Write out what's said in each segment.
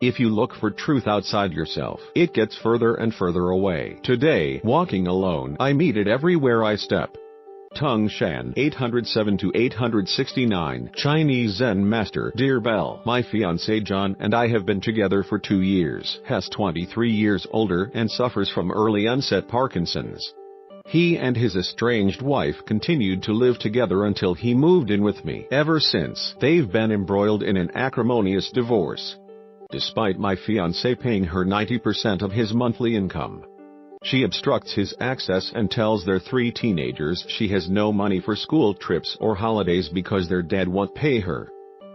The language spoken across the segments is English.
If you look for truth outside yourself, it gets further and further away. Today, walking alone, I meet it everywhere I step. Tung Shan 807-869 Chinese Zen Master. Dear Belle, my fiancé John and I have been together for 2 years. He's 23 years older and suffers from early onset Parkinson's. He and his estranged wife continued to live together until he moved in with me. Ever since, they've been embroiled in an acrimonious divorce. Despite my fiancé paying her 90% of his monthly income, she obstructs his access and tells their 3 teenagers she has no money for school trips or holidays because their dad won't pay her.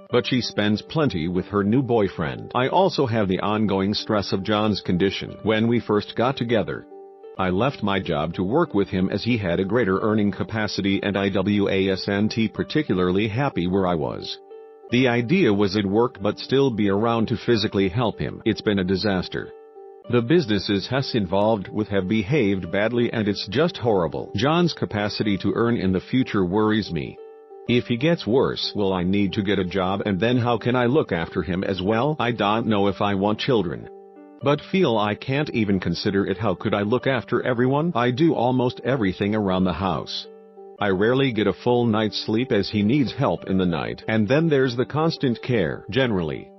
But she spends plenty with her new boyfriend. I also have the ongoing stress of John's condition. When we first got together, I left my job to work with him as he had a greater earning capacity and I wasn't particularly happy where I was. The idea was I'd work but still be around to physically help him. It's been a disaster. The businesses he's involved with have behaved badly and it's just horrible. John's capacity to earn in the future worries me. If he gets worse, will I need to get a job and then how can I look after him as well? I don't know if I want children, but feel I can't even consider it. How could I look after everyone? I do almost everything around the house. I rarely get a full night's sleep as he needs help in the night. And then there's the constant care. Generally,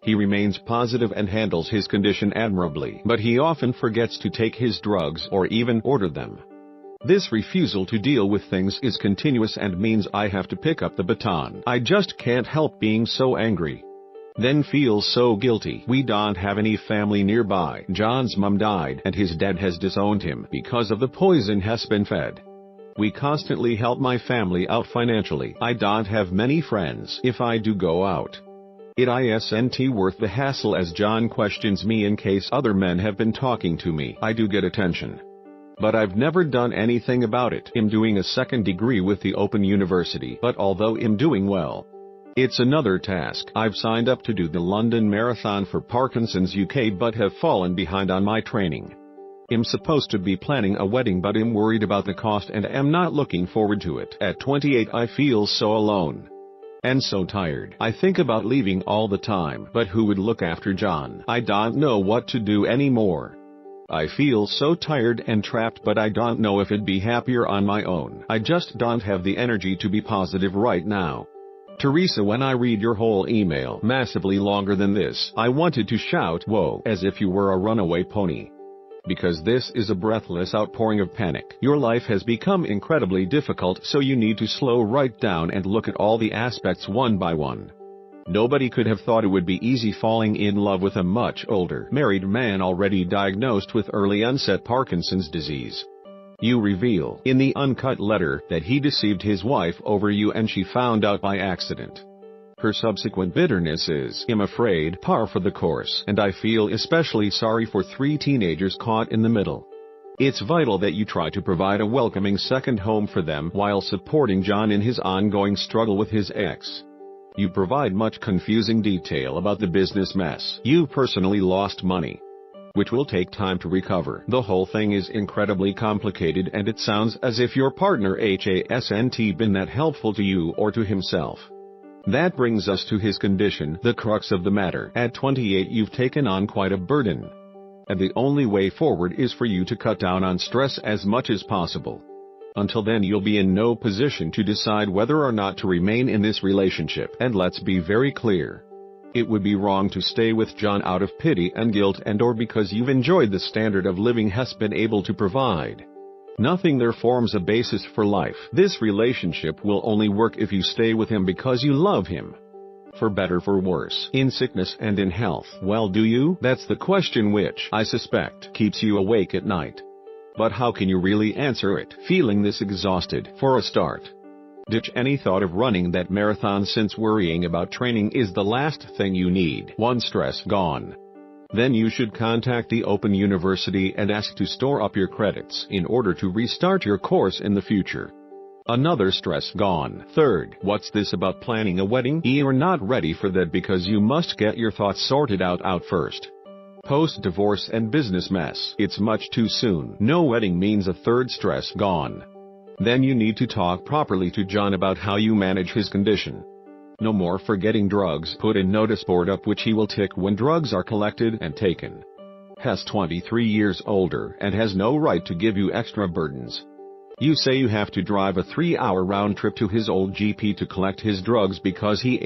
he remains positive and handles his condition admirably, but he often forgets to take his drugs or even order them. This refusal to deal with things is continuous and means I have to pick up the baton. I just can't help being so angry, then feel so guilty. We don't have any family nearby. John's mom died and his dad has disowned him because of the poison he's been fed. We constantly help my family out financially. I don't have many friends. If I do go out, it isn't worth the hassle as John questions me in case other men have been talking to me. I do get attention, but I've never done anything about it. I'm doing a second degree with the Open University, but although I'm doing well, it's another task. I've signed up to do the London Marathon for Parkinson's UK but have fallen behind on my training. I'm supposed to be planning a wedding but I'm worried about the cost and am not looking forward to it. At 28 I feel so alone and so tired. I think about leaving all the time, but who would look after John? I don't know what to do anymore. I feel so tired and trapped, but I don't know if I'd be happier on my own. I just don't have the energy to be positive right now. Teresa, when I read your whole email, massively longer than this, I wanted to shout, "Whoa," as if you were a runaway pony. Because this is a breathless outpouring of panic. Your life has become incredibly difficult, so you need to slow right down and look at all the aspects one by one. Nobody could have thought it would be easy falling in love with a much older, married man already diagnosed with early onset Parkinson's disease. You reveal, in the uncut letter, that he deceived his wife over you and she found out by accident. Her subsequent bitterness is, I'm afraid, par for the course, and I feel especially sorry for 3 teenagers caught in the middle. It's vital that you try to provide a welcoming second home for them while supporting John in his ongoing struggle with his ex. You provide much confusing detail about the business mess. You personally lost money, which will take time to recover. The whole thing is incredibly complicated and it sounds as if your partner hasn't been that helpful to you or to himself. That brings us to his condition, the crux of the matter. At 28 you've taken on quite a burden, and the only way forward is for you to cut down on stress as much as possible. Until then you'll be in no position to decide whether or not to remain in this relationship. And let's be very clear, it would be wrong to stay with John out of pity and guilt and or because you've enjoyed the standard of living he's been able to provide. Nothing there forms a basis for life. This relationship will only work if you stay with him because you love him. For better for worse, in sickness and in health. Well, do you? That's the question which, I suspect, keeps you awake at night. But how can you really answer it, feeling this exhausted? For a start, ditch any thought of running that marathon since worrying about training is the last thing you need. One stress gone, then you should contact the Open University and ask to store up your credits in order to restart your course in the future. Another stress gone. Third, what's this about planning a wedding? You're not ready for that because you must get your thoughts sorted out first. Post-divorce and business mess. It's much too soon. No wedding means a third stress gone. Then you need to talk properly to John about how you manage his condition. No more forgetting drugs. Put a notice board up which he will tick when drugs are collected and taken. Has 23 years older and has no right to give you extra burdens. You say you have to drive a 3-hour round trip to his old GP to collect his drugs because he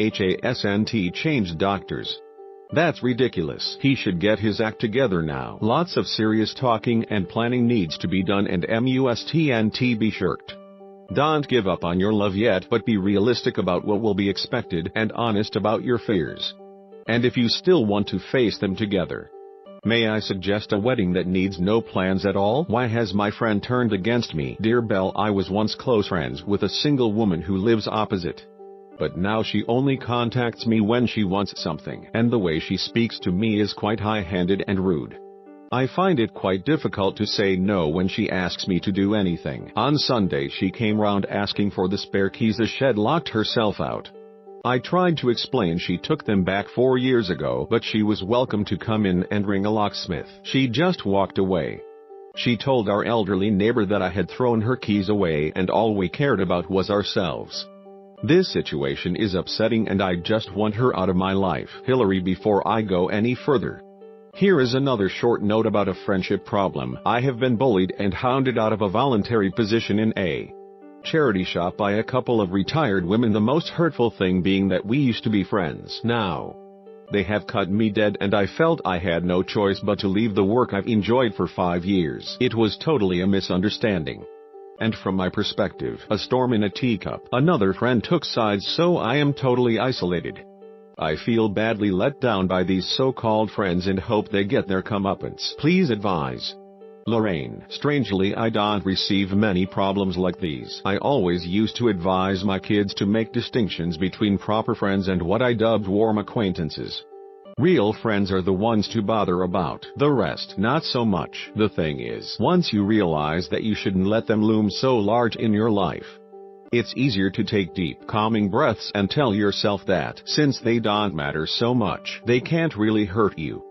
hasn't changed doctors. That's ridiculous. He should get his act together now. Lots of serious talking and planning needs to be done and mustn't be shirked. Don't give up on your love yet, but be realistic about what will be expected and honest about your fears. And if you still want to face them together, may I suggest a wedding that needs no plans at all? Why has my friend turned against me? Dear Belle, I was once close friends with a single woman who lives opposite. But now she only contacts me when she wants something, and the way she speaks to me is quite high-handed and rude. I find it quite difficult to say no when she asks me to do anything. On Sunday she came round asking for the spare keys. The shed locked herself out. I tried to explain she took them back 4 years ago, but she was welcome to come in and ring a locksmith. She just walked away. She told our elderly neighbor that I had thrown her keys away and all we cared about was ourselves. This situation is upsetting and I just want her out of my life. Hillary, before I go any further, here is another short note about a friendship problem. I have been bullied and hounded out of a voluntary position in a charity shop by a couple of retired women, the most hurtful thing being that we used to be friends. Now they have cut me dead and I felt I had no choice but to leave the work I've enjoyed for 5 years. It was totally a misunderstanding. And from my perspective, a storm in a teacup. Another friend took sides, so I am totally isolated. I feel badly let down by these so-called friends and hope they get their comeuppance. Please advise. Lorraine. Strangely, I don't receive many problems like these. I always used to advise my kids to make distinctions between proper friends and what I dubbed warm acquaintances. Real friends are the ones to bother about. The rest, not so much. The thing is, once you realize that you shouldn't let them loom so large in your life, it's easier to take deep, calming breaths and tell yourself that, since they don't matter so much, they can't really hurt you.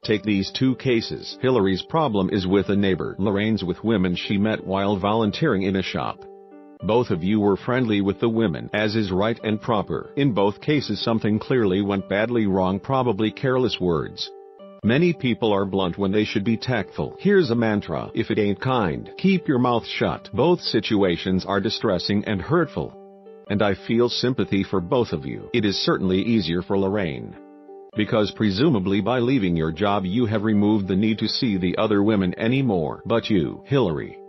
Take these two cases. Hillary's problem is with a neighbor. Lorraine's with women she met while volunteering in a shop. Both of you were friendly with the women, as is right and proper. In both cases something clearly went badly wrong, probably careless words. Many people are blunt when they should be tactful. Here's a mantra: if it ain't kind, keep your mouth shut. Both situations are distressing and hurtful, and I feel sympathy for both of you. It is certainly easier for Lorraine, because presumably by leaving your job you have removed the need to see the other women anymore. But you, Hillary,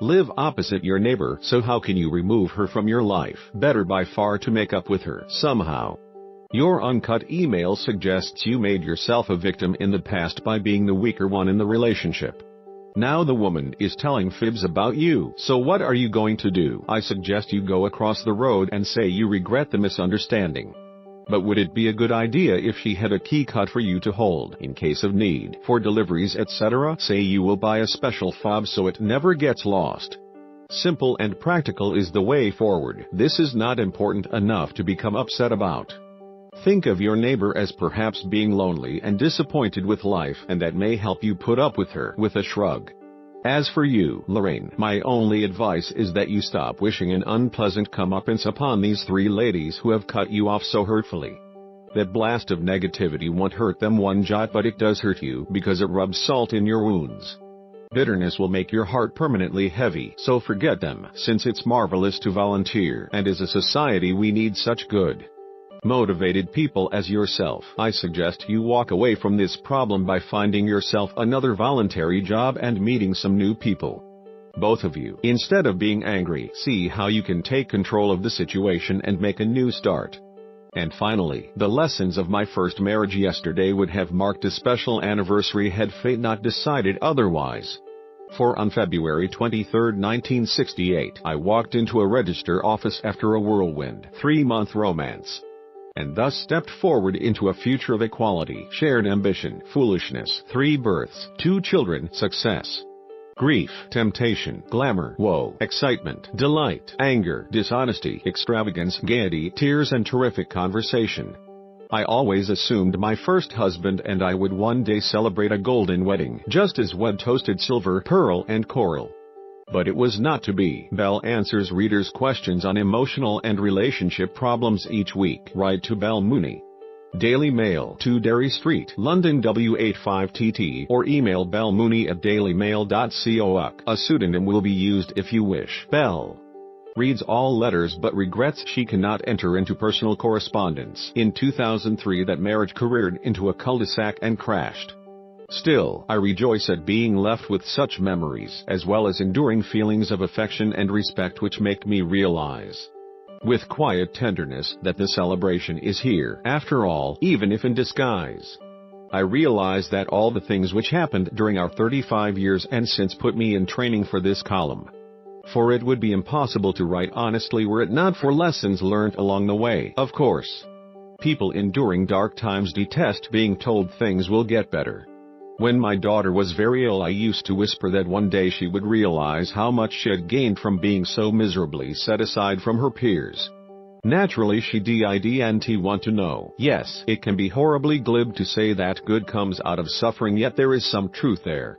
live opposite your neighbor, so how can you remove her from your life? Better by far to make up with her somehow. Your uncut email suggests you made yourself a victim in the past by being the weaker one in the relationship. Now the woman is telling fibs about you. So what are you going to do? I suggest you go across the road and say you regret the misunderstanding. But would it be a good idea if she had a key cut for you to hold in case of need, for deliveries, etc.? Say you will buy a special fob so it never gets lost. Simple and practical is the way forward. This is not important enough to become upset about. Think of your neighbor as perhaps being lonely and disappointed with life, and that may help you put up with her with a shrug. As for you, Lorraine, my only advice is that you stop wishing an unpleasant comeuppance upon these three ladies who have cut you off so hurtfully. That blast of negativity won't hurt them one jot, but it does hurt you because it rubs salt in your wounds. Bitterness will make your heart permanently heavy, so forget them, since it's marvelous to volunteer, and as a society we need such good, motivated people as yourself. I suggest you walk away from this problem by finding yourself another voluntary job and meeting some new people. Both of you, instead of being angry, see how you can take control of the situation and make a new start. And finally, the lessons of my first marriage yesterday would have marked a special anniversary had fate not decided otherwise. For on February 23, 1968, I walked into a register office after a whirlwind 3-month romance, and thus stepped forward into a future of equality, shared ambition, foolishness, 3 births, 2 children, success, grief, temptation, glamour, woe, excitement, delight, anger, dishonesty, extravagance, gaiety, tears, and terrific conversation. I always assumed my first husband and I would one day celebrate a golden wedding, just as wed toasted silver, pearl, and coral. But it was not to be. BEL answers readers' questions on emotional and relationship problems each week. Write to BEL Mooney, Daily Mail, 2 Derry Street, London W85TT, or email belmooney@dailymail.co.uk. A pseudonym will be used if you wish. BEL reads all letters but regrets she cannot enter into personal correspondence. In 2003 that marriage careered into a cul-de-sac and crashed. Still, I rejoice at being left with such memories, as well as enduring feelings of affection and respect which make me realize, with quiet tenderness, that the celebration is here, after all, even if in disguise. I realize that all the things which happened during our 35 years and since put me in training for this column. For it would be impossible to write honestly were it not for lessons learned along the way. Of course, people enduring dark times detest being told things will get better. When my daughter was very ill, I used to whisper that one day she would realize how much she had gained from being so miserably set aside from her peers. Naturally she didn't want to know. Yes, it can be horribly glib to say that good comes out of suffering, yet there is some truth there.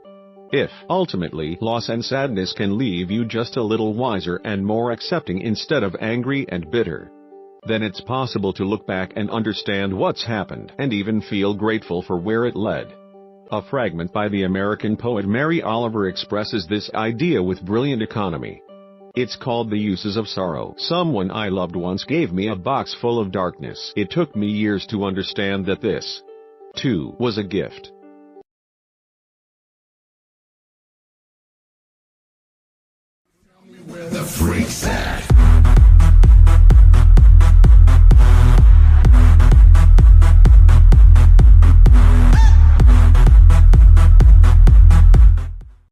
If, ultimately, loss and sadness can leave you just a little wiser and more accepting instead of angry and bitter, then it's possible to look back and understand what's happened, and even feel grateful for where it led. A fragment by the American poet Mary Oliver expresses this idea with brilliant economy. It's called The Uses of Sorrow. Someone I loved once gave me a box full of darkness. It took me years to understand that this, too, was a gift. The freaks at